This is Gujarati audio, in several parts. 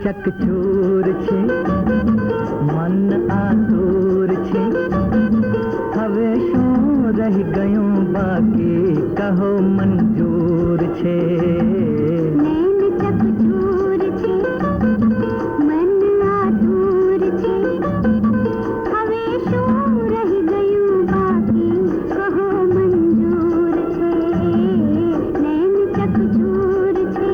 चकचूर छे मन आतुर छे હવે શું રહી ગયું બાકી કહો મંજૂર છે નૈન ચકચૂર છે મન આતુર છે હવે શું રહી ગયું બાકી કહો મંજૂર છે નૈન ચકચૂર છે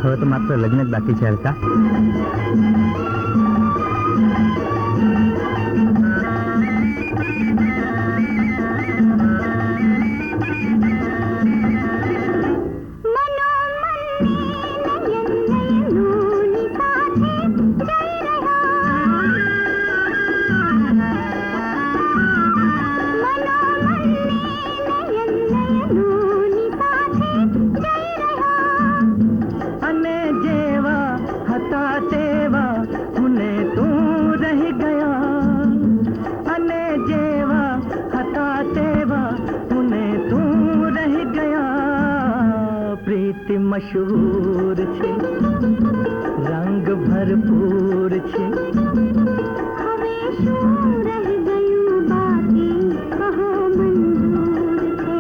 હવે તો માત્ર લગ્ન જ બાકી છે અલકા मशहूर छे रंग भरपूर छे હવે શું રહી ગયું બાકી કહો મંજૂર છે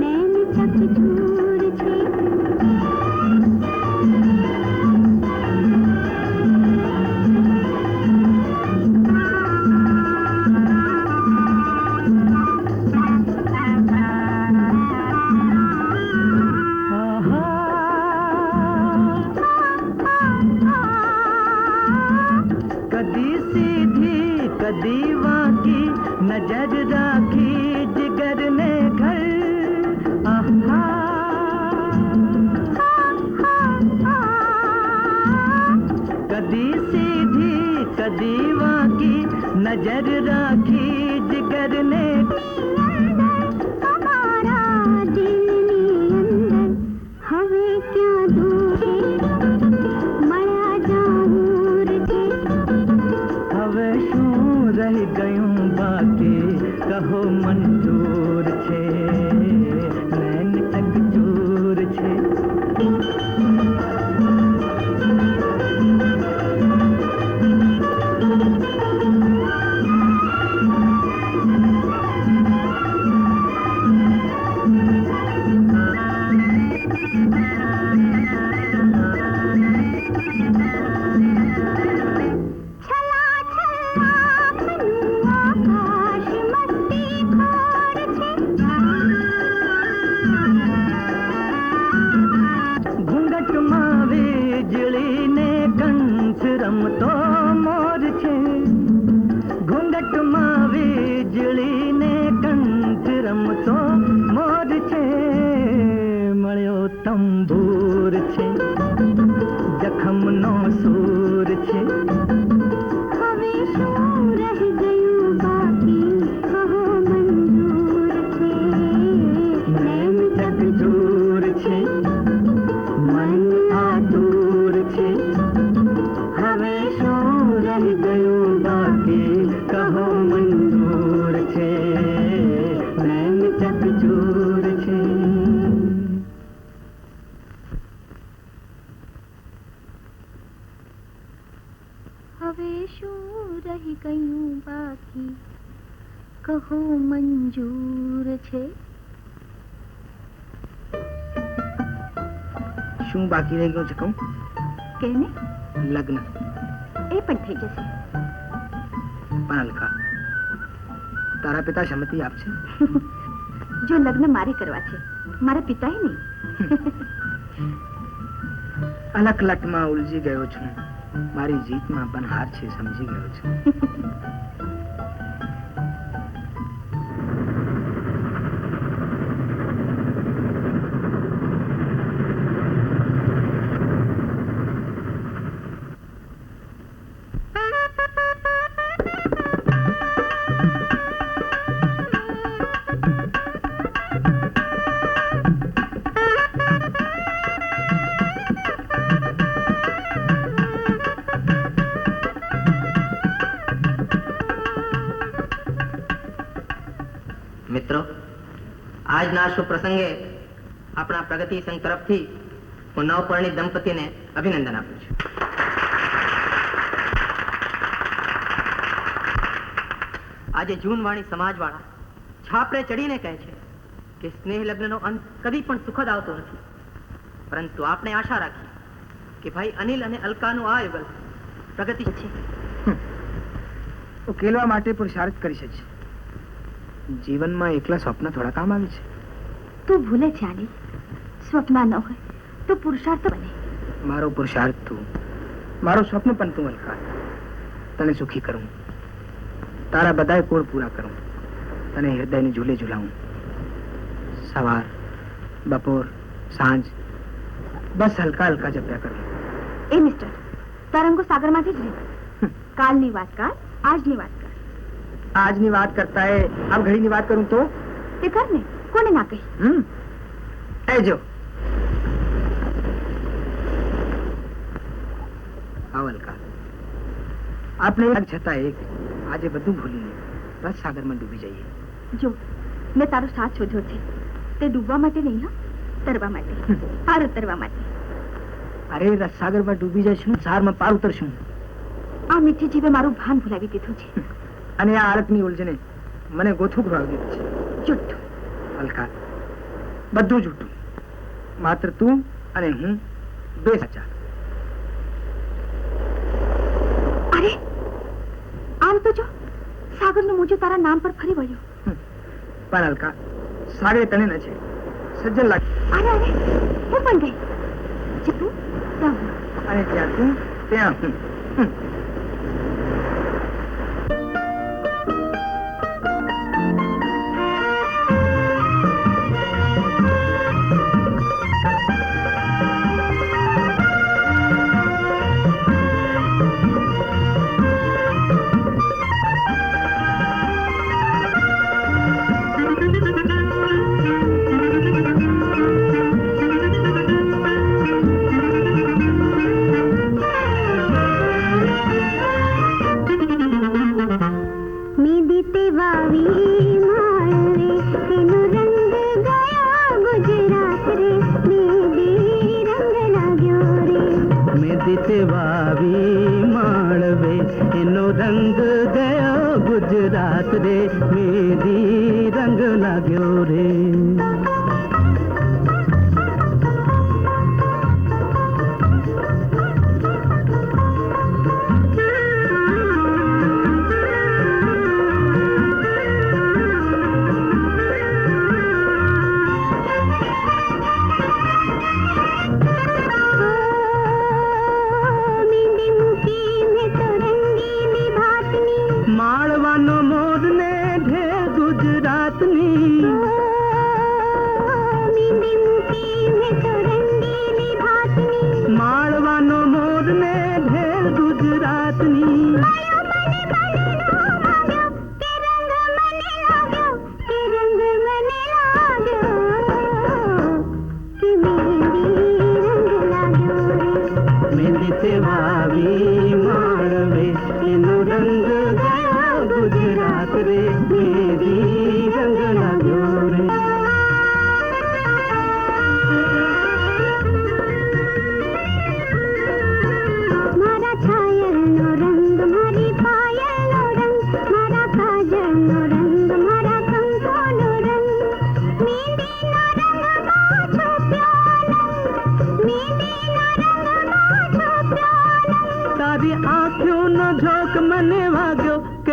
નૈન ચકચૂર છે दीवा की नजर राखी जिगर ने घर कदी सीधी कदी वाकी नजर राखी जिगर ने हमारा दिल હવે ક્યાં દૂર મળ્યા જાઉર છે હવે શું રહી ગયું બાકી કહો મંજૂર છે નૈન ચકચૂર છે રમતો મોર છે મળ્યો તંબૂર છે જખમનો સૂર છે હવે શું રહી ગયું બાકી કહો મંજૂર છે નૈન જગજૂર છે મન આતુર છે હવે શું રહી ગયું બાકી કહો મંજૂર છે નૈન જગજૂર છે હવે શું રહી ગયું બાકી કહો મંજૂર છે શું બાકી રહી ગયું છે કહું? કેને લગ્ન. એ પણ થઈ જશે પણ અલકા, તારા પિતા સંમતિ આપશે? જો લગ્ન મારે કરવા છે મારા પિતાએ નહીં અલખલટમાં ઉલજી ગયો છું. મારી જીતમાં પણ હાર છે સમજી ગયો છું. મિત્રો, આજના શુભ પ્રસંગે આપણા પ્રગતિ સંઘ તરફથી હું નવપરિણીત દંપતીને અભિનંદન આપું છું. આજે જૂનવાણી સમાજવાળા છાપરે ચડીને કહે છે કે સ્નેહ લગ્નનો અંત કદી પણ સુખદ આવતો નથી, પરંતુ આપણે આશા રાખી કે ભાઈ અનિલ અને અલકાનું આ યુગલ પ્રગતિ છે. ઉકેલવા માટે પુરુષાર્થ કરી છે. જીવનમાં એકલા સ્વપ્ન થોડા કામ આવે છે. તું ભૂલે છે આની, સ્વપ્ન ન હોય તો પુરુષાર્થ બને. મારો પુરુષાર્થ તું, મારો સ્વપ્ન પણ તું અલકા. તને સુખી કરું, તારા બધાય કોળ પૂરા કરું, તને હૃદયને ઝૂલે ઝૂલાવું. સવાર, બપોર, સાંજ બસ હલકા હલકા જપ્યા કરું. એ મિસ્ટર, તરંગો સાગરમાંથી જ રહે. કાલની વાત કર, આજની વાત કર. આજની વાત કરતા એ આમ ઘડીની વાત કરું તો તે કર ને, કોને ના કહી. એ જો અલકા, આપણે એક છતાં એક આજે બધું ભૂલીને રસ સાગરમાં ડૂબી જઈએ. જો મેં તારો સાથ શોધ્યો છે, તે ડૂબવા માટે નહીં, હા, તરવા માટે, પાર ઉતરવા માટે. અરે રસસાગરમાં ડૂબી જઈશું, સારમાં પાર ઉતરશું. આ મીઠી જીવે મારું ભાન ભૂલાવી દીધું છે. અને આ આળકની ઉલઝને મને ગોથું ભરાવી દીધું છે. જુઠ્ઠું. અલકા, બધું જૂઠું. માત્ર તું અને હું બે સાચા. અરે આમ તો જો સાગરનું મોજું તારા નામ પર ફરી વળ્યું. પણ અલકા, સાગરે તને ન છે, સજ્જન લાગે. અરે અરે, હું પણ ગઈ. જે તું ત્યાં હું. અને જ્યાં તું ત્યાં હું. गुजरात रे मेरी रंग लाग्यो रे. માળવાનો મોર ને ઢેર ગુજરાતની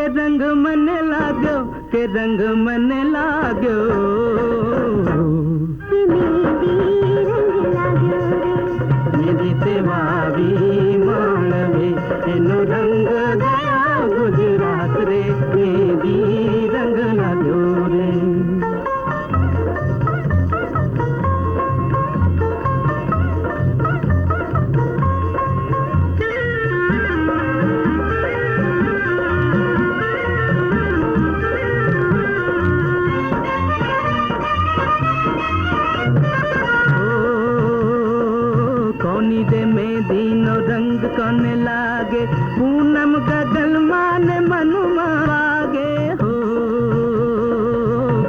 રંગ મને લાગ્યો કે રંગ મને લાગ્યો મેદી તે વાવી માળવે એનો રંગ ગયો ગુજરાત રે મેદી રંગ લાગ્યો રે કોને લાગે પૂનમ ગગન માને મનુમાં વાગે હો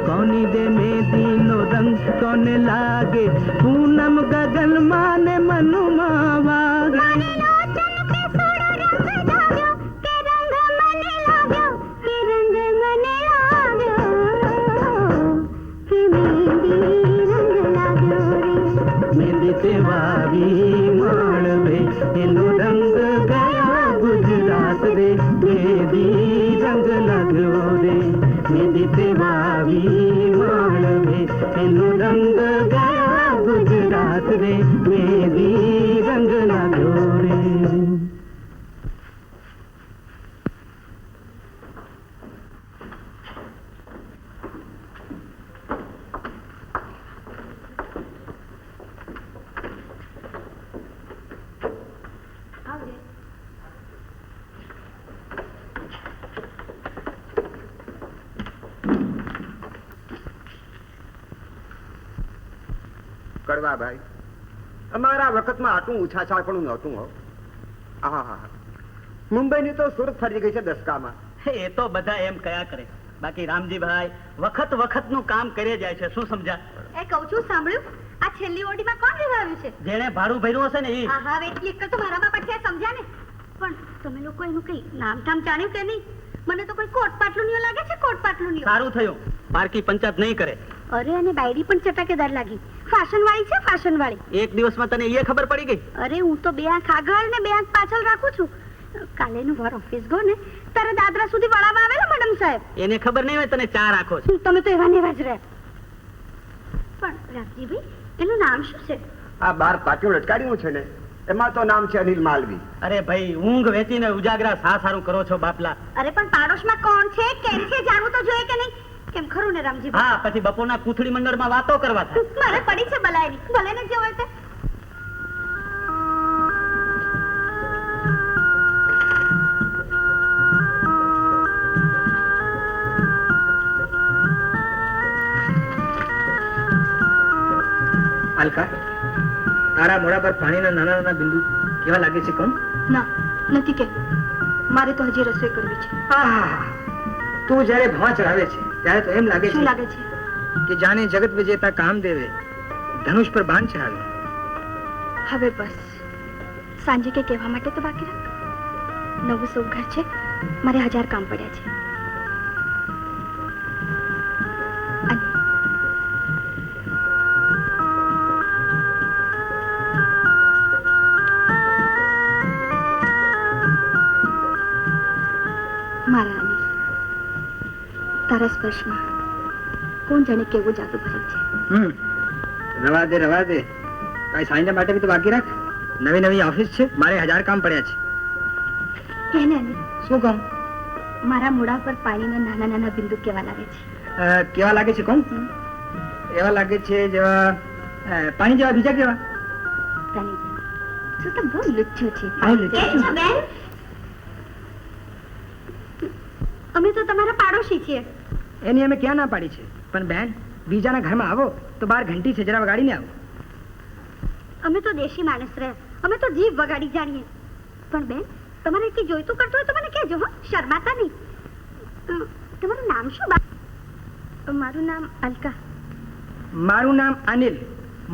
કોની દે મેદીનો રંગ કોને લાગે પૂનમ ગગન માને મનુમાં વાગે મેદી તે વાવી માળવે એનો રંગ ગયો ગુજરાત રે મેદી રંગ લાગ્યો રે મેદી તે વાવી માળવે એનો રંગ ગયો ગુજરાત રે મેદી રંગ લાગ્યો રે કડવા ભાઈ અમારા વખતમાં આટલું ઉછાછા પણ નહોતું હો આહા મુંબઈની તો સુરત ફરી ગઈ છે દસકામાં એ તો બધા એમ કયા કરે બાકી રામજીભાઈ વખત વખતનું કામ કરી જાય છે શું સમજ્યા એ કહું છું સાંભળ્યું આ છેલ્લી ઓડીમાં કોણ રહેવાયું છે જેણે ભાડું ભર્યું હશે ને એ હા હવે એટલી એક તો મારામાં પછી સમજ્યા ને પણ તમે લોકો એનું કઈ નામ ઠામ જાણ્યું કે નહીં મને તો કોઈ કોટ પાટલું લાગે છે કોટ પાટલું સારું થયું પારકી પંચાયત નહીં કરે અરે અને બાયડી પણ ચટાકેદાર લાગી ફેશન વાળી છે ફેશન વાળી એક દિવસમાં તને એ ખબર પડી ગઈ અરે હું તો બે આંખ આગળ ને બે આંખ પાછળ રાખું છું કાલે નું વર ઓફિસ ગયો ને તારે દાદરા સુધી વળાવવા આવેલા મેડમ સાહેબ એને ખબર નહીં હોય તને ચાર આંખો છે તમે તો એવા ને એવા જ રહ્યા પણ રામજીભાઈ એનું નામ શું છે આ બાર પાટિયું લટકાડ્યું છે ને એમાં તો નામ છે અનિલ માલવી અરે ભાઈ ઊંઘ વેચીને ઉજાગરા સારું કરો છો બાપલા અરે પણ પાડોશમાં કોણ છે કેમ છે જાણવું તો જોઈએ કે નહીં કેમ ખરું ને રામજીભાઈ હા પછી બપોરના કૂથળી મંડળમાં વાતો કરવા થાય મારે પડી છે બલાયની ભલે ને જે હોય તે અલકા તારા મોઢા પર પાણીના નાના નાના બિંદુ કેવા લાગે છે કોણ ના નથી કે મારે તો હજી રસોઈ કરવી છે તું જયારે ભવા ચડાવે છે ત્યારે તો એમ લાગે શું છે લાગે છે કે જાણે જગત વિજેતા કામદેવે ધનુષ પર બાણ ચડાવ્યું હવે બસ સાંજે કે કહેવા માટે તો બાકી રાખ નવું સૌ ઘર છે મારે 1000 કામ પડ્યા છે અને મારા અનિલ તારા સ્પર્શમાં કોણ જાણે કેવો જાદુ ભરેલ છે રવા દે કઈ સાંજના માટે બી તો બાકી રાખ નવી ઓફિસ છે મારે 1000 કામ પડ્યા છે કે ને અનિલ શું કામ મારા મોઢા પર પાણીના નાના નાના બિંદુ કેવા લાગે છે કેવા લાગે છે કોણ એવા લાગે છે જેવા પાણી જેવા બીજા કેવા તને તું તો બહુ લુચ્ચો છે બહુ લુચ્ચો. કેમ છો બેન અમે તો તમારા પાડોશી છીએ એની અમે ક્યાં ના પાડી છે પણ બેન બીજાના ઘરમાં આવો તો બાર ઘંટી છે જરા વગાડીને આવો અમે તો દેશી માણસ રહ્યા અમે તો જીભ વગાડી જાણીએ પણ બેન તમારે એટલી જોઈતું કરતું હોય તો મને કહેજો હો શરમાતા નહીં તમારું નામ શું મારું નામ અલકા મારું નામ અનિલ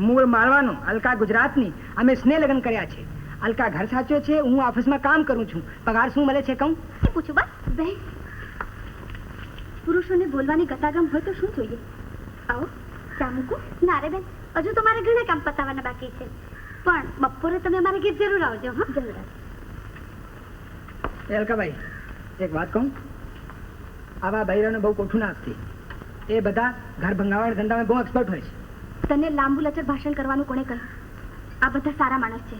મૂળ મારવાનું અલકા ગુજરાતની અમે સ્નેહ લગ્ન કર્યા છે અલકા ઘર સાચવે છે હું ઓફિસમાં કામ કરું છું પગાર શું મળે છે કહું પૂછું બસ બેન પુરુષોને બોલવાની ગતાગમ હોય તો શું જોઈએ આવો ચા મૂકું ના રે બેન હજુ તો મારે ઘણા કામ પતાવવાના બાકી છે પણ બપોરે તમે મારે ઘેર જરૂર આવજો હા જરૂર અલકાભાઈ એક વાત કહું આવા બૈરાને બહુ કોઠું ના આપતી. એ બધા ઘર ભંગાવાના ધંધામાં બહુ એક્સપર્ટ હોય છે. તને લાંબુ લચક ભાષણ કરવાનું કોણે કહ્યું? આ બધા સારા માણસ છે,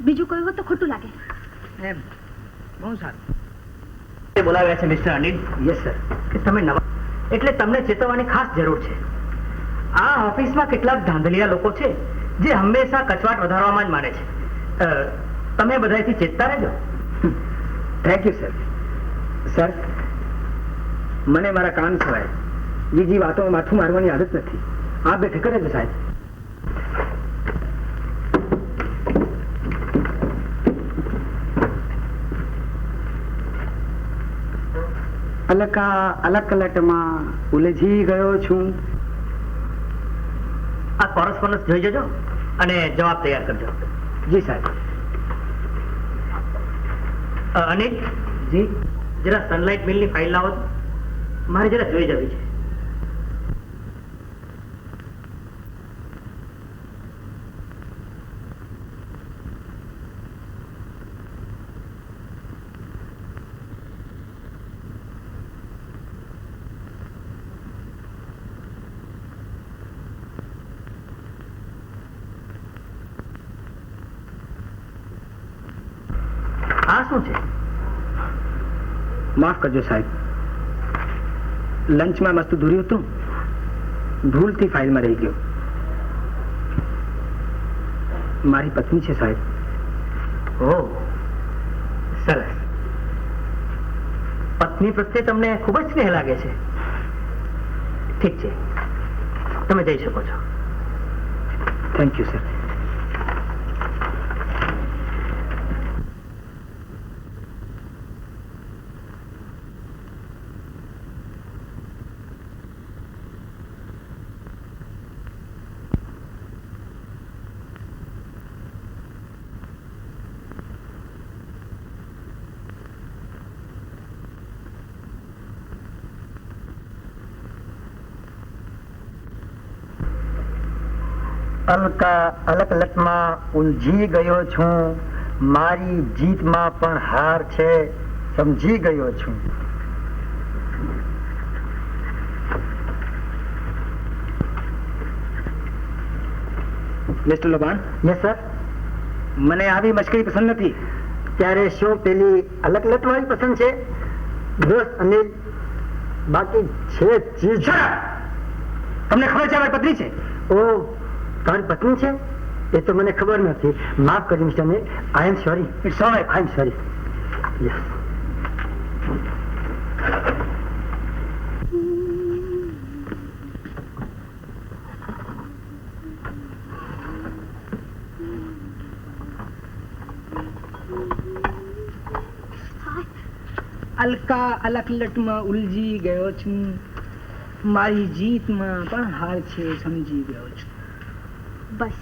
બીજું કોઈ હોત તો ખોટું લાગે. એમ બહુ સારું. બોલાવ્યા છે મિસ્ટર અનિલ. Yes sir. કે તમે નવા એટલે તમને ચેતવવાની ખાસ જરૂર છે. આ ઓફિસમાં કેટલાક ધાંધલિયા લોકો છે જે હંમેશા કચવાટ વધારવામાં જ માને છે. તમે બધાથી ચેતતા રહેજો. Thank you sir. સર, મને મારા કામ સિવાય બીજી વાતોમાં માથું મારવાની આદત નથી. આપ બેફિકર રહેજો સાહેબ. અલકલટમાં ઉલઝી ગયો છું. આ કોરસ્પોન્ડન્સ જોઈ જજો અને જવાબ તૈયાર કરજો. જી સાહેબ. અનિલ, જી. જરા સનલાઇટ મિલની ફાઇલ લાવો તો. મારે જરા જોઈ જવી છે. આ શું છે? માફ કરજો સાહેબ, લંચમાં મસ્ત ધૂર્યું હતું, ભૂલથી ફાઇલમાં રહી ગયો. મારી પત્ની છે સાહેબ. ઓહ, સરસ. પત્ની પ્રત્યે તમને ખૂબ જ સ્નેહ લાગે છે. ઠીક છે, તમે જઈ શકો છો. Thank you sir. અલકલટમાં ઉલઝી ગયો છું. મારી જીતમાં પણ હાર છે, સમજી ગયો છું. મિસ્ટર લોબાન. Yes sir. મને આવી મશ્કરી પસંદ નથી. ત્યારે શું પેલી અલકલટ વાળી પસંદ છે? દોસ્ત અનિલ, બાકી છે ચીજ. તમને ખબર છે મારી પત્ની છે? ઓ, તારી પત્ની છે? એ તો મને ખબર નથી. માફ કરજો mister Anil. I am sorry. It's alright. I am sorry. Yes. અલકલટમાં ઉલઝી ગયો છું. મારી જીતમાં પણ હાર છે, સમજી ગયો છું. બસ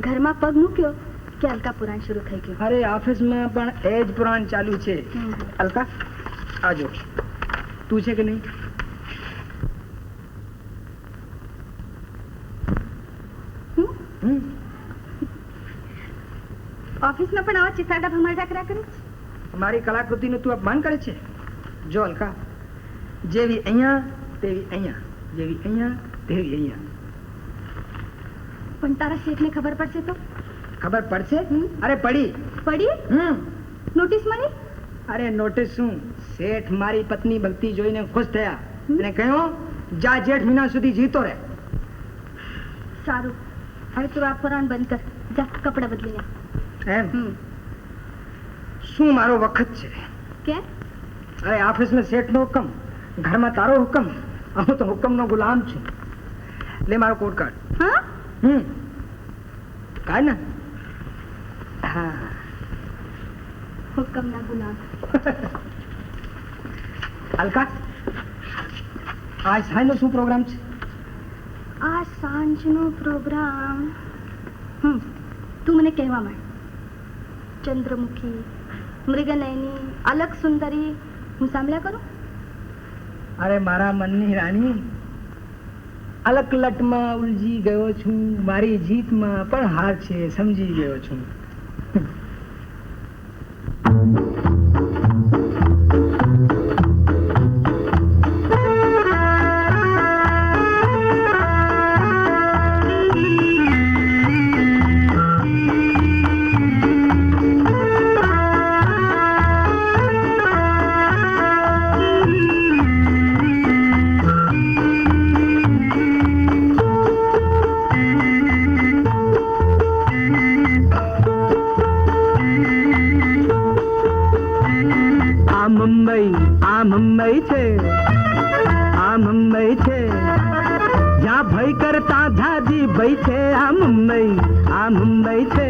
ઘરમાં પગ મૂક્યો કે અલકા પુરાણ શરૂ થઈ ગયું. અરે ઓફિસમાં પણ એ જ પુરાણ ચાલુ છે. અલકા, આજો. તું છે કે નહીં? ઓફિસમાં પણ આવા ચિસાડા ભમાડા કર્યા કરે છે. મારી કલાકૃતિનું તું અપમાન કરે છે. જો અલકા, જેવી અહીંયા તેવી અહીંયા, જેવી અહીંયા તેવી અહીંયા. પણ તારા શેઠને ખબર પડશે તો? ખબર પડશે? અરે પડી. પડી? નોટિસ મળી? અરે નોટિસ શું, શેઠ મારી પત્ની ભક્તિ જોઈને ખુશ થયા અને કહ્યું, જા જેઠ મહિના સુધી જીતો રહે. સારું, હવે તું આ પુરાણ બંધ કર. જા કપડા બદલી લે. એમ? શું મારો વખત છે કે? અરે ઓફિસમાં શેઠનો હુકમ, ઘરમાં તારો હુકમ. હું તો હુકમનો ગુલામ છું. લે મારો કોડ કાર્ડ. હા, કાઢ ને. હા, હુકમના ગુલામ. અલકા, આજ સાંજનો શું પ્રોગ્રામ છે? આ સાંજનો પ્રોગ્રામ તું મને કહેવા માંડ. ચંદ્રમુખી, મૃગનયની, અલક સુંદરી હું સાંભળ્યા કરું. અરે મારા મનની રાણી, અલકલટમાં ઉલઝી ગયો છું. મારી જીતમાં પણ હાર છે, સમજી ગયો છું. જ્યાં ભય કરતા ઝાજી ભય છે આ મુંબઈ છે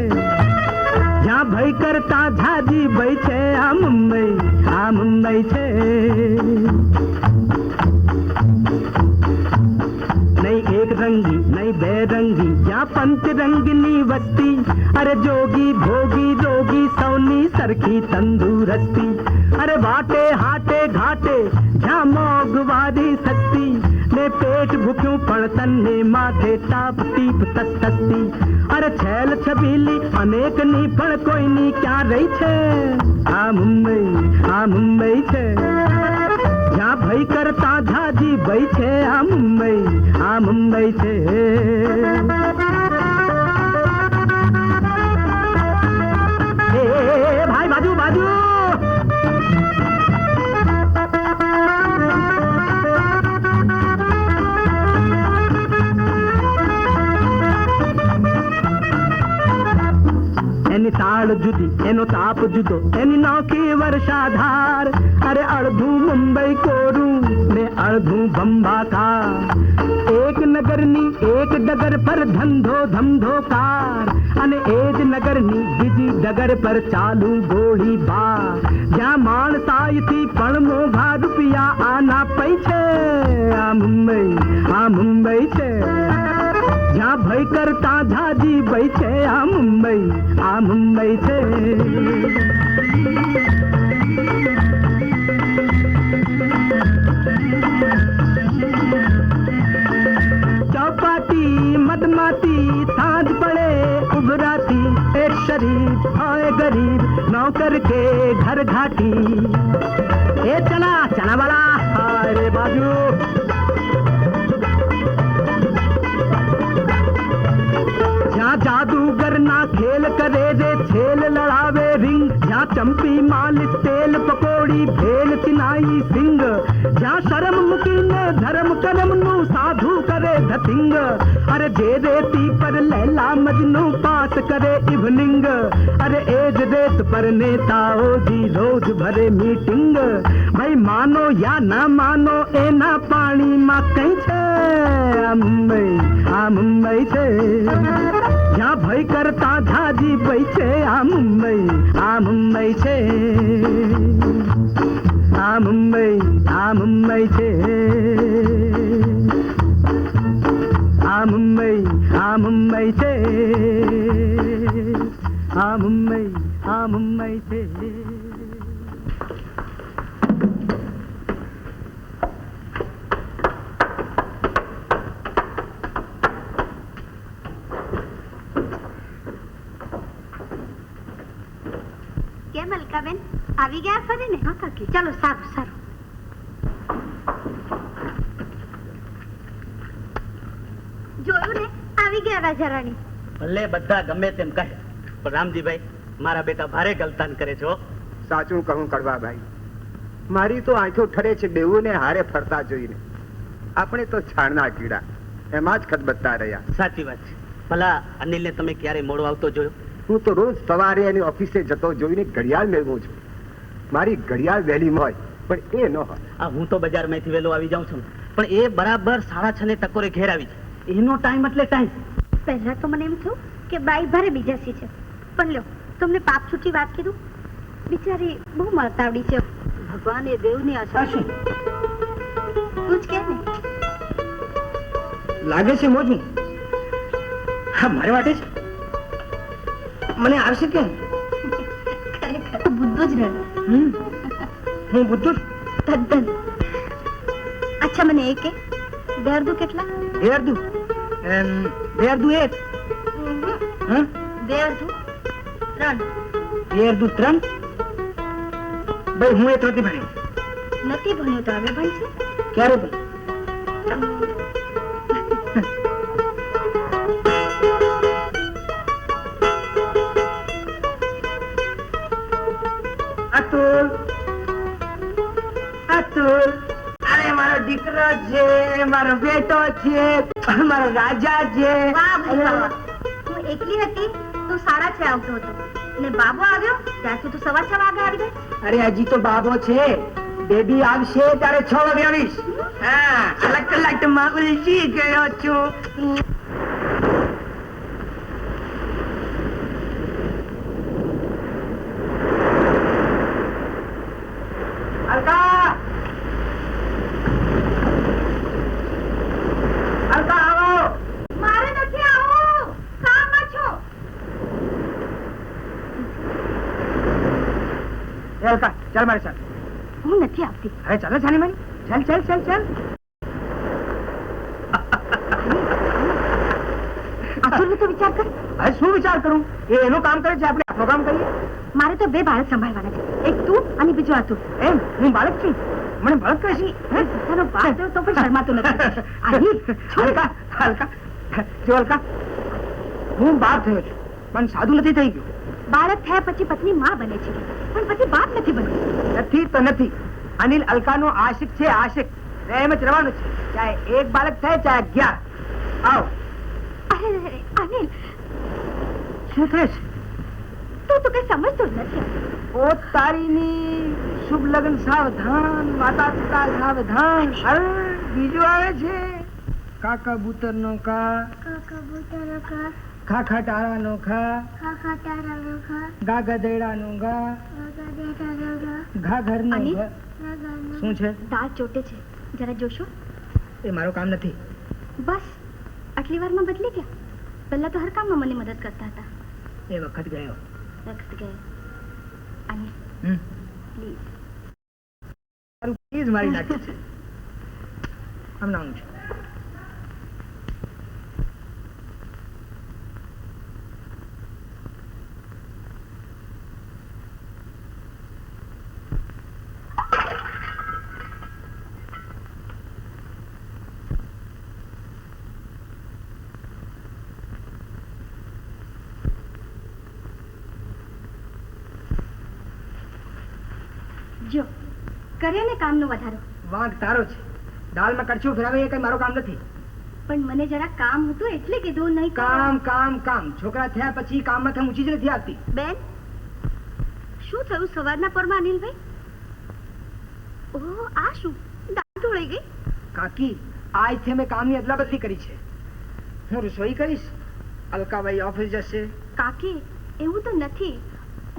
જ્યાં ભય કરતા ઝાજી ભય છે આ મુંબઈ છે નહીં એક રંગી નહીં બે રંગી જ્યાં પંચરંગની વસ્તી અરે જોગી ભોગી રોગી સૌની સરખી તંદુરસ્તી અરે વાટે હાટે ઘાટે જ્યાં મોંઘવારી સસ્તી ને પેટ ભૂખ્યું પણ તને માથે તાપ ટીપ તસ્તી અરે છેલ છબીલી અનેકની પણ કોઈની ક્યાં રહી છે આ મુંબઈ છે જ્યાં ભય કરતા ઝાજી ભય છે આ મુંબઈ છે એ ભાઈ બાજુ એની તાળ જુદી એનો તાપ જુદો એની નોખી વર્ષાધાર અરે અડધું મુંબઈ કોરું ને અડધું બંબાકાર એક નગરની એક ડગર પર ધમધોકાર અને એ જ નગરની બીજી ડગર પર ચાલુ ગોળીબાર જ્યાં માણસાઈથી પણ મોંઘા રૂપિયા આના પૈ છે આ મુંબઈ છે જ્યાં ભય કરતા ઝાજી ભય છે આ મુંબઈ છે ચોપાટી મદમાતી સાંજ પડે ઉભરાતી એક શરીફ હોય ગરીબ નौकर के घर घाटी ए चना वाला अरे बाजू જ્યાં જાદુગર ના ખેલ કરે રે છેલ લડાવે રિંગ જ્યાં ચંપી માલિશ તેલ પકોડી ભેલ ચિનાઈ સિંગ જ્યાં શરમ મૂકીને ધર્મ કરમ નું સાધુ કરે ધતિંગ અરે જે રેતી પર લૈલા મજનુ પાસ કરે ઇવનિંગ અરે એ જ રેત પર નેતાઓ જી રોજ ભરે મીટિંગ ભાઈ માનો યા ના માનો એના પાણીમાં કઈ છે આ મુંબઈ છે જ્યાં ભય કરતા ઝાજી ભય છે આ મુંબઈ છે આ મુંબઈ છે આ મુંબઈ છે આ મુંબઈ છે કેમ અલકાબેન આવી ગયા ફરીને? હા કાકી ચાલો સારું જોયું ને આવી ગયા રાજા રાણી. ભલે બધા ગમે તેમ કહે પણ રામજીભાઈ મારા બેટા ભારે ગલતાન કરે છો. સાચું કહું કડવાભાઈ, મારી તો આંખો ઠરે છે બેઉને હારે ફરતા જોઈને. આપણે તો છાણના કીડા એમાં જ ખદબદતા રહ્યા. સાચી વાત છે. ભલા અનિલને તમે ક્યારે મોડો આવતો જોયો? હું તો રોજ સવારે એની ઓફિસે જતો જોઈને ઘડિયાળ મેળવું છું. મારી ઘડિયાળ વહેલી હોય પણ એ ન હોય. હું તો બજારમાંથી વહેલો આવી જાઉં છું પણ એ બરાબર 6:30 ટકોરે ઘેર આવી જાય. એનો ટાઈમ એટલે ટાઈમ. પહેલા તો મને એમ થયું કે બાઈ ભારે બીજાસી છે, પણ લ્યો તમને પાપ છૂટી વાત કીધું. બિચારી બહુ મળતાવડી છે. ભગવાન એ દેવની આશા છે. તું જ કે ને લાગે છે મોજું. હા મારે વાટે છે. મને આવશે કે ખરેખર બુદ્ધો જ રહે. હું બુદ્ધુ તદ્દન. અચ્છા મને એ કે બે અર્ધુ કેટલા? બે અર્ધુ એક. બે અર્ધુ 3. બે અર્ધુ 3. ભાઈ હું એ નથી ભણ્યો. નથી ભણ્યો તો હવે ભણશે. ક્યારે પણ અતુલ અરે મારો દીકરો છે, મારો બેટો છે, મારો રાજા છે. હું એકલી હતી તો 6:30 આવતો હતો ને બાબો આવ્યો ત્યાંથી તો 6:15 વાગે આવી ગઈ. અરે હજી તો બાબો છે, બેબી આવશે ત્યારે 6 વાગે આવીશ. હા, લટમાં ઉલજી ગયો છું. અલકા! અલકા, આવો! મારે નથી આવું, કામમાં છું. એ અલકા, ચાલ મારી સાથે. હું નથી આવતી. અરે ચાલો છાની મારી, ચાલ ચાલ ચાલ ચાલ. આખું તો વિચાર કર. હવે શું વિચાર કરું? એ એનું કામ કરે છે, આપણે આપણું કામ કરીએ. મારે તો 2 બાળક સંભાળવાના છે, એક તું અને બીજું આ તું. એમ હું બાળક છું, મને બાળક કહે છે? હે, તારો બાપ થયો તો પણ શરમાતો નથી. આની અલકા, અલકા, જો અલકા, હું બાપ થયો છું પણ સાદું નથી થઈ ગયું. બાળક થયા પછી પત્ની માં બને છે, પણ પછી બાપ નથી બનતી. નથી તો નથી. અનિલ અલકાનો આશિક છે, આશિક. એમ જ રહેવાનું છે, ચાહે એક બાળક થાય ચાહે 11. આવ. અરે અરે, અનિલ, શું થાય છે? તું તો કઈ સમજતો જ નથી. ઓ તારીની શુભ લગ્ન સાવધાન, માતા પિતા સાવધાન. અરે બીજું આવે છે. કાકા બુતર નો કા, ખાખા ટારા નો ખા, ગા ગધેડા નો ગા, ઘા ઘર નો અનિલ? ઘ. શું છે? દાળ ચોટે છે, જરા જોશો. એ મારું કામ નથી. બસ આટલી વારમાં બદલી ગયા. પહેલા તો હર કામમાં મને મદદ કરતા હતા. એ વખત ગયો. વખત ગયો. અનિલ, હમ. પ્લીઝ. તારું પ્લીઝ મારી નાખે છે. હમણાં આવું છું. જો કર્યો ને કામનો વધારો. વાંક તારો છે. દાળમાં કડછું ફેરવે એ કઈ મારું કામ નથી. પણ મને જરા કામ હતું એટલે કીધું, નહીં તો- કામ કામ કામ. છોકરા થયા પછી કામમાંથી ઊંચી જ નથી આવતી. બેન, શું થયું સવારના પરમાં અનિલભાઈ? ઓહ, આ શું? દાળ ઢોળાઈ ગઈ. કાકી, આજથી અમે કામની અદલા બદલી કરી છે. હું રસોઈ કરીશ, અલકાબાઈ ઓફિસ જશે. કાકી, એવું તો નથી.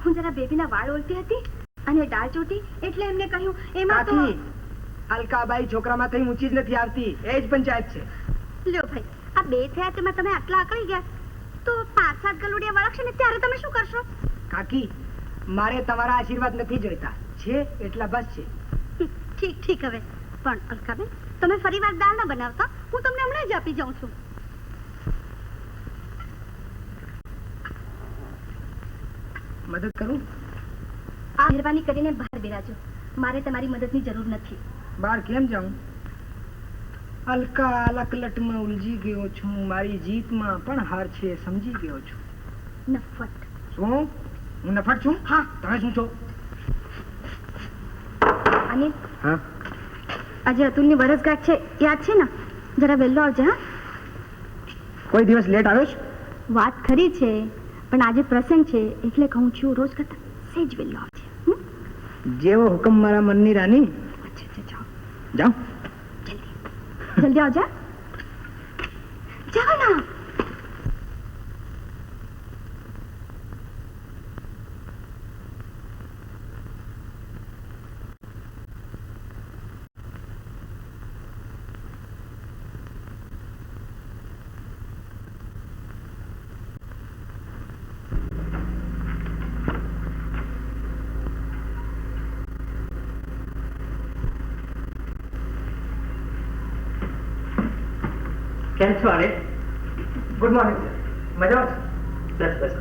હું જરા બેબીના વાળ ઓળતી હતી અને દાળ ચોટી એટલે એમને કહ્યું. એમાં તો કાકી, અલકાબાઈ છોકરામાંથી ઊંચી જ નથી આવતી. એ જ પંચાયત છે. લ્યો ભાઈ, આ 2 થયા તેમાં તમે આટલા અકળી ગયા તો 5-7 ગલુડિયા વળગશે ને ત્યારે તમે શું કરશો? કાકી, મારે તમારા આશીર્વાદ નથી જોઈતા. છે એટલા બસ છે. ઠીક ઠીક. હવે પણ અલકાબેન, તમે ફરી વાર દાળ ના બનાવતા, હું તમને હમણાં જ આપી જાઉં છું. મદદ કરું? આ મહેરબાની કરીને બહાર બિરાજો. મારે તમારી મદદની જરૂર નથી. બહાર કેમ જાઉં? અલકા અલકલટમાં ઉલજી ગયો છું. મારી જીતમાં પણ હાર છે, સમજી ગયો છું. નફટ. શું? હું નફટ છું? હા. તમે શું છો? અનિલ, હા, આજે અતુલની વરસગાંઠ છે, યાદ છે ને? જરા વહેલો આવજે. હા, કોઈ દિવસ લેટ આવ્યો છે? વાત ખરી છે, પણ આજે પ્રસંગ છે એટલે કહું છું, રોજ કરતા સેજ વહેલો આવજે. જેવો હુકમ મારા મનની રાની. અચ્છા અચ્છા, જાઓ જાઓ. જલ્દી આવજા. જાઓ ના. કેમ છો અનિલ? Good morning sir. મજામાં છે? બસ બસ.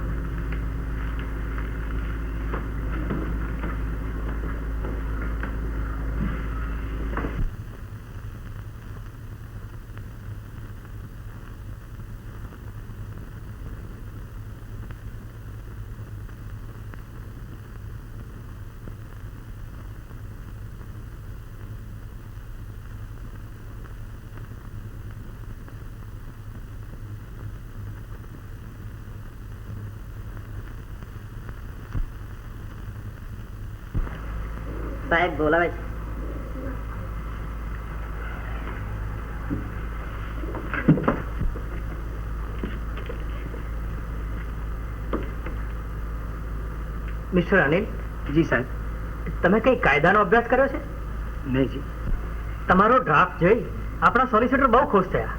સાહેબ બોલાવે છે. મિસ્ટર અનિલ, જી સાહેબ. તમે કઈ કાયદાનો અભ્યાસ કર્યો છે? નહીં જી. તમારો ડ્રાફ્ટ જોઈ આપણા સોલિસિટર બહુ ખુશ થયા.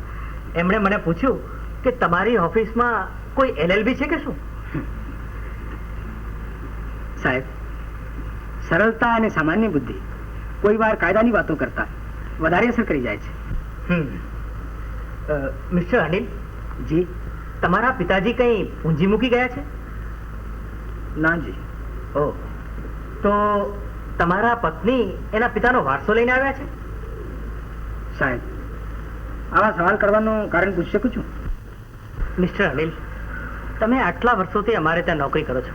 એમણે મને પૂછ્યું કે તમારી ઓફિસમાં કોઈ LLB છે કે શું? સાહેબ, સરળતા અને સામાન્ય બુદ્ધિ કોઈ વાર કાયદાની વાતો કરતા વધારે અસર કરી જાય છે. મિસ્ટર અનિલ, જી. તમારા પિતાજી કઈ પૂંજી મૂકી ગયા છે? ના જી. ઓહ, તો તમારા પત્ની એના પિતાનો વારસો લઈને આવ્યા છે? સાહેબ, આવા સવાલ કરવાનું કારણ પૂછી શકું છું? મિસ્ટર અનિલ, તમે આટલા વર્ષોથી અમારે ત્યાં નોકરી કરો છો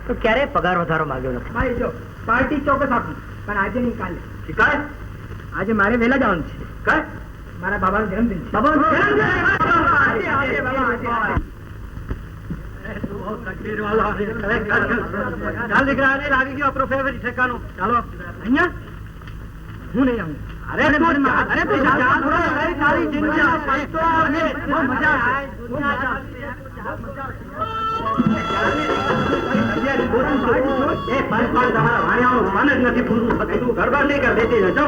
તો ક્યારેય પગાર વધારો માંગ્યો નથી. ભાઈ જો, પાર્ટી ચોક્કસ આપું, પણ આજે નહીં કાલે. કાલે? આજે મારે વહેલા જવાનું છે. કાલે? મારા બાબાનો જન્મદિન છે. બાબાનો જન્મદિન? ચાલ દીકરા, અનિલ આવી ગયો આપણો ફેવરિટ ઠેકાણું. ચાલો. અહીંયા હું નહીં આવું. અરે તું ચાલ થોડો. અરે તારી જિંદગીમાં પસ્તો આવે. બહુ મજા આવે. એ પાંચ તમારા વાણિયાનું મન જ નથી પૂરું થતું. ગરબા નહીં કર દેતી જજો.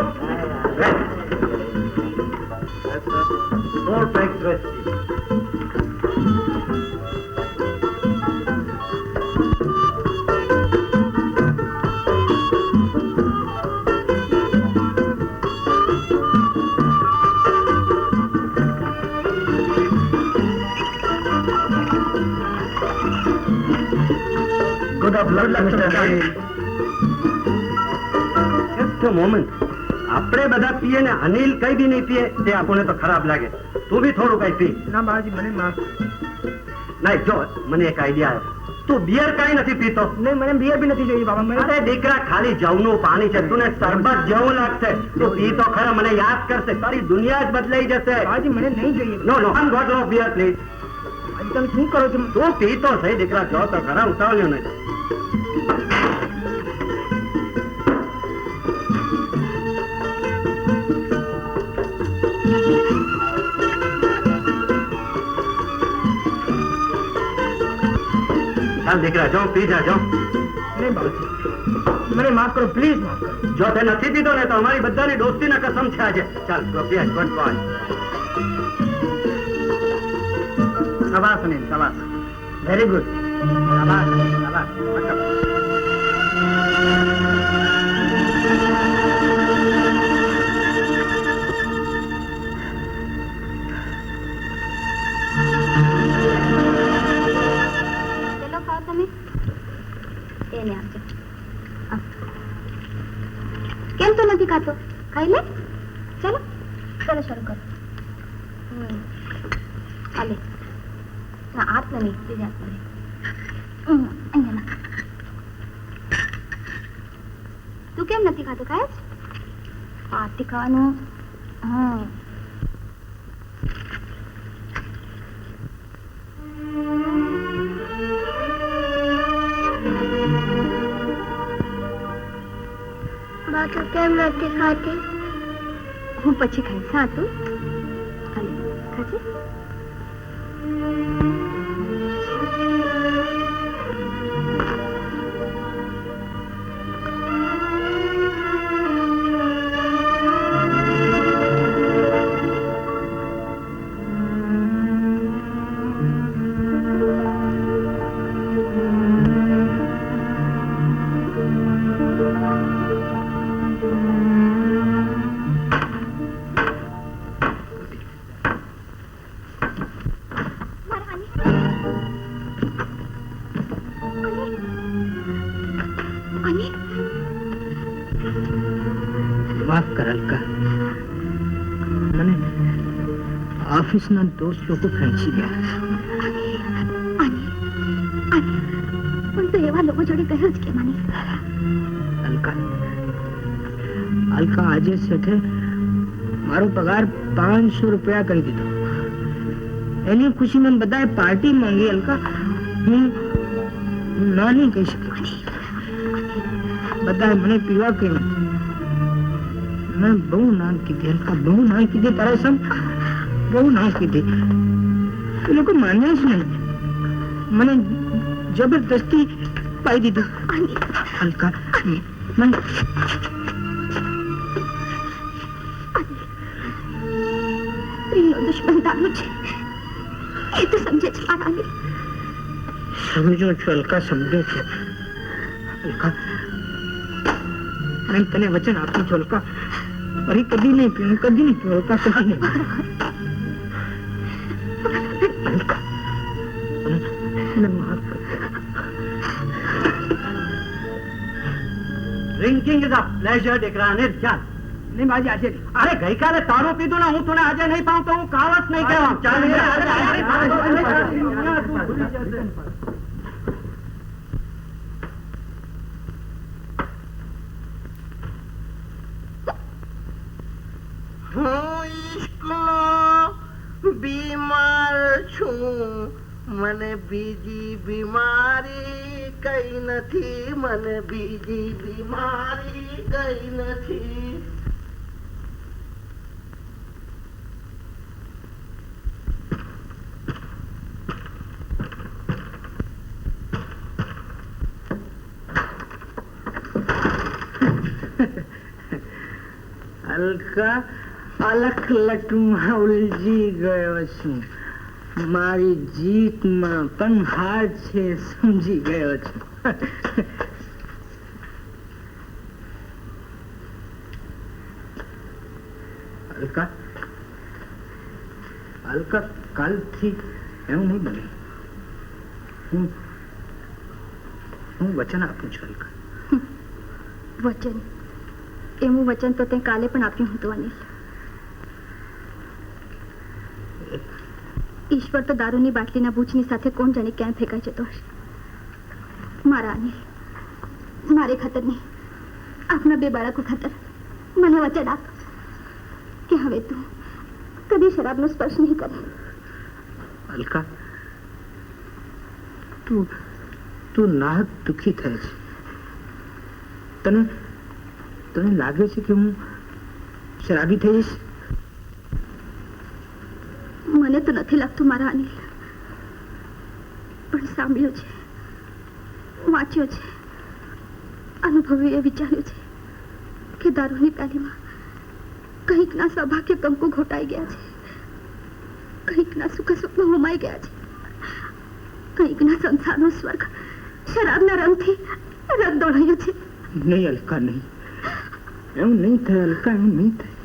Good of luck, Mr. Anil. Just a moment. આપણે બધા પીએ ને અનિલ કઈ બી નહીં પીએ તે આપણને તો ખરાબ લાગે. તું બી થોડું કઈ પી. ના બાબાજી, મને માફ. નહીં, જો મને એક આઈડિયા આવ્યો. તું બિયર કઈ નથી પીતો? નહીં, મને બિયર બી નથી જોઈએ બાબા. અરે દીકરા, ખાલી જવનું પાણી છે. તું શરબત જેવું લાગશે. તું પી તો ખરા, મને યાદ કરશે. તારી દુનિયા જ બદલાઈ જશે. બાબાજી, મને નહીં જોઈએ. નો નો, આમ ગોટ લો બિયર પ્લીઝ. તમે શું કરો છો? તું પી તો સહી દીકરા, જો તો ખરા, ઉતાવળ્યો નહીં. ચાલ દીકરા, જો પી જા, જો. નહીં બાબાજી, મને માફ કરો, પ્લીઝ માફ કરો. જો તે નથી પીધો ને તો અમારી બધાની દોસ્તીના કસમ છે આજે. ચાલ ગોપી, ગુડ બોય. શાબાશ અનિલ, શાબાશ. Very good. શાબાશ, શાબાશ. ચલો ખાઓ તમે. એને આપજો. આ. કેમ તો નથી ખાતો? ખાઈ લે. ચલો ચલો શરૂ કરો. હાલે. ના, હાથમાં નહીં, બીજા હાથમાં નહીં. અહીંયા ના. તું કેમ નથી ખાતો? ખાય જ હાથથી ખાવાનું. હા. બા, તું કેમ નથી ખાતી? હું પછી ખાઈશ. હા, તું હાલે ખાજે. માફ કર અલકા, મને ઓફિસના દોસ્ત લોકો ખેંચી ગયા. પણ તો એવા લોકો જોડે ગયો જ કેમ? અલકા, અલકા, આજે શેઠે મારો પગાર 500 રૂપિયા કરી દીધો. એની ખુશીમાં બધાએ પાર્ટી માંગી. અલકા, હું ના નહીં કહી શકી. બધાએ મને પીવા કહ્યું. મેં બહુ ના કીધી અલકા, બહુ ના કીધી. તારા સમ બહુ ના કીધી. એ લોકો માન્યા જ નહીં. મને જબરદસ્તી પાઈ દીધું. અનિલ, અલકા નહીં. પ્રિયનો દુશ્મન દારૂ છે એ તો સમજે છે મારા અનિલ. સમજો છો અલકા, સમજો છો અલકા. અને તને વચન આપું છું અલકા, ફરી કદી નહીં પીવું, કદી નહીં પીવું અલકા, કદી નહીં. અલકા, મને માફ કર. ડ્રિંકિંગ ઇઝ અ પ્લેઝર દીકરા અનિલ, ચાલ. નહીં બાજી, આજે નહીં. અરે ગઈકાલે તારું પીધું ને હું તને આજે નહીં પાઉં તો હું કાવત નહીં કહેવા. ચાલ હું ઈશ્કનો બીમાર છું, મને બીજી બીમારી કઈ નથી, મને બીજી બીમારી કઈ નથી. અલકા, અલખ લટમાં ઉલજી ગયો છું. મારી જીતમાં પણ હાર છે, સમજી ગયો છું. અલકા, અલકા, કાલથી એવું નહીં બને. હું વચન આપું છું અલકા. વચન? એવું વચન તો તે કાલે પણ આપ્યું હતું અનિલ. ઈશ્વર તો દારૂની બાટલીના બૂચની સાથે કોણ જાણે ક્યાં ફેંકાઈ જતો હશે. મારા અનિલ, મારે ખાતર નહીં, આપના બે બાળકો ખાતર મને વચન આપ કે હવે તું કદી શરાબનો સ્પર્શ નહીં કરે. અલકા, તું નાહક દુઃખી થાય છે. તને લાગે છે કે હું શરાબી થઈશ? મને તો નથી લાગતું મારા અનિલ, પણ સાંભળ્યું છે, વાંચ્યું છે, અનુભવ્યું એ વિચાર્યું છે કે દારૂની પ્યાલીમાં કંઈકના સૌભાગ્ય કંકુ ઘોટાઈ ગયા છે, કંઈકના સુખ સ્વપ્નો હોમાઈ ગયા છે, કંઈકના સંસારનો સ્વર્ગ શરાબના રંગથી રંગદોળાયો છે. નહીં અલકા, નહીં, એવું નહીં થાય અલકા, એવું નહીં થાય.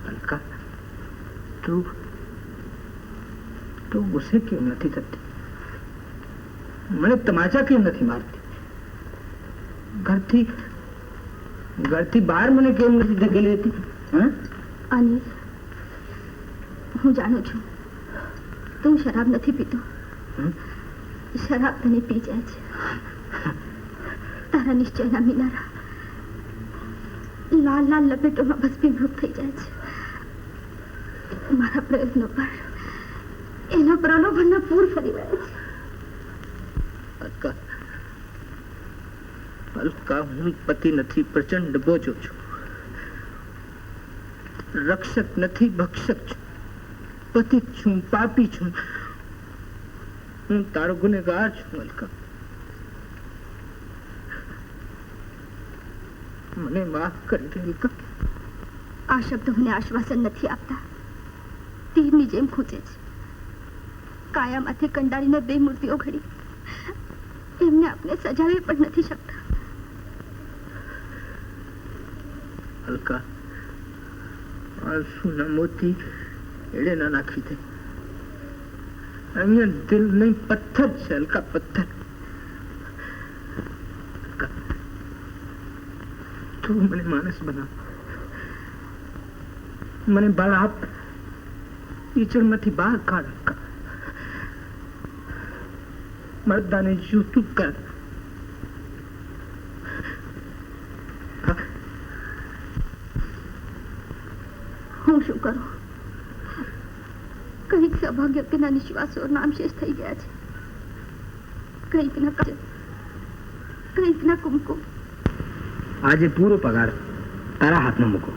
અલકા, તું ગુસ્સે કેમ નથી થતી? મને તમાચા કેમ નથી મારતી? ઘરથી બહાર મને કેમ નથી ધકેલી હતી? અનિલ, હું જાણું છું તું શરાબ નથી પીતો. શરાબ તને પી જાય છે. તારા નિશ્ચયના મિનારા લાલ લાલ લપેટોમાં ભસ્મીભૂત થઈ જાય છે. મારા પ્રયત્નો પર એના પ્રલોભનના પૂર ફરી વળે છે. અલકા, હું પતિ નથી, પ્રચંડ બોજો છું. રક્ષક નથી, ભક્ષક છું. પતિ છું, પાપી છું. હું તારો ગુનેગાર છું અલકા. મને માફ કરી દે અલકા. આ શબ્દો મને આશ્વાસન નથી આપતા, તીરની જેમ ખૂંચે છે. કાયામાંથી કંડારીને બે મૂર્તિઓ ઘડી એમને આપણે સજાવી પણ નથી શકતા. હલકા આંસુના મોતી એડે ના નાખી દે. અહીંયા દિલ નહીં પથ્થર છે હલકા, પથ્થર. હલકા, તું મને માણસ બનાવ, મને બળ આપ, ઈચડમાંથી બહાર કાઢ. હલકા, મર્દાને જૂતું કર. હું શું કરું? કંઈક સૌભાગ્યવતીના નિશ્વાસો નામશેષ થઈ ગયા છે, કંઈકના કાજલ, કંઈકના કુમકુમ. આજે પૂરો પગાર તારા હાથમાં મૂકો.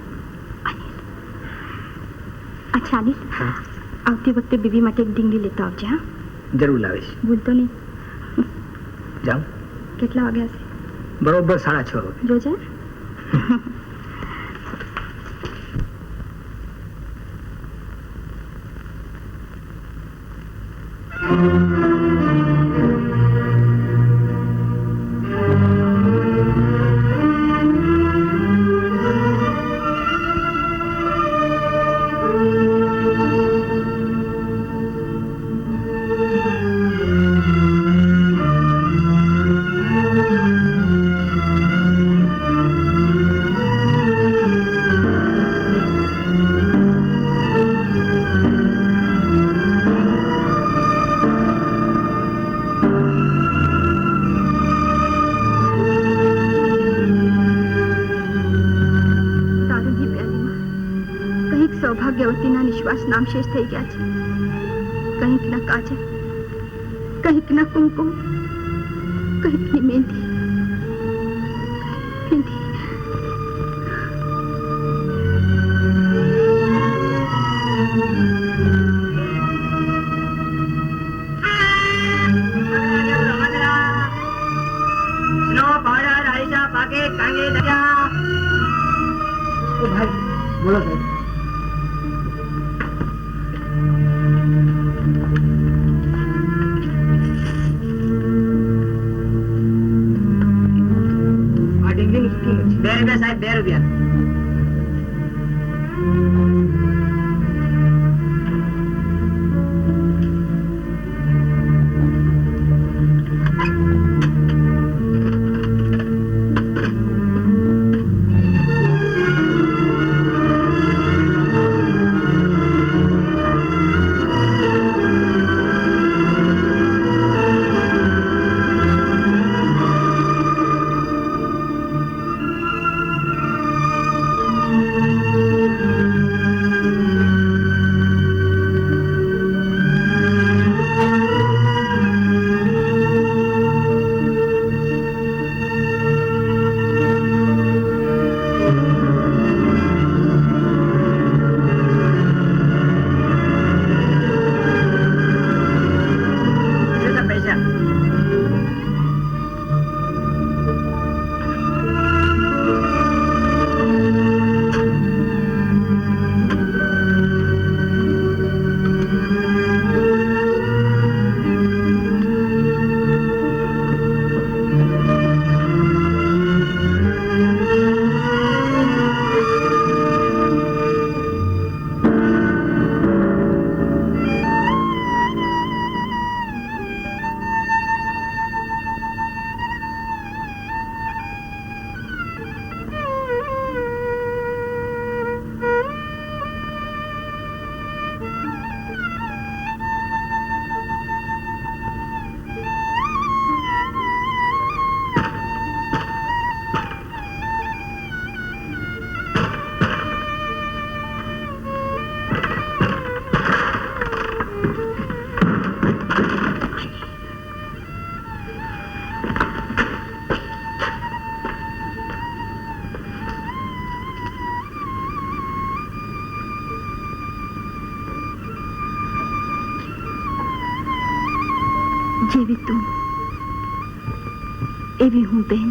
અચ્છા અનિલ, આવતી વખતે બીબી માટે એક ડીંગી લેતો આવજે. હા, જરૂર લાવીશ. ભૂલતો નહીં. જાઉં? કેટલા વાગ્યા છે? બરોબર 6:30. જોજે. સૌભાગ્યવતીના નિશ્વાસ નામશેષ થઈ ગયા છે, કંઈકના કાજલ, કંઈકના કુમકુમ, કંઈકની મહેંદી. બોલો સાહેબ. સાહેબ 2 રૂપિયા. જેવી તું એવી હું બેન.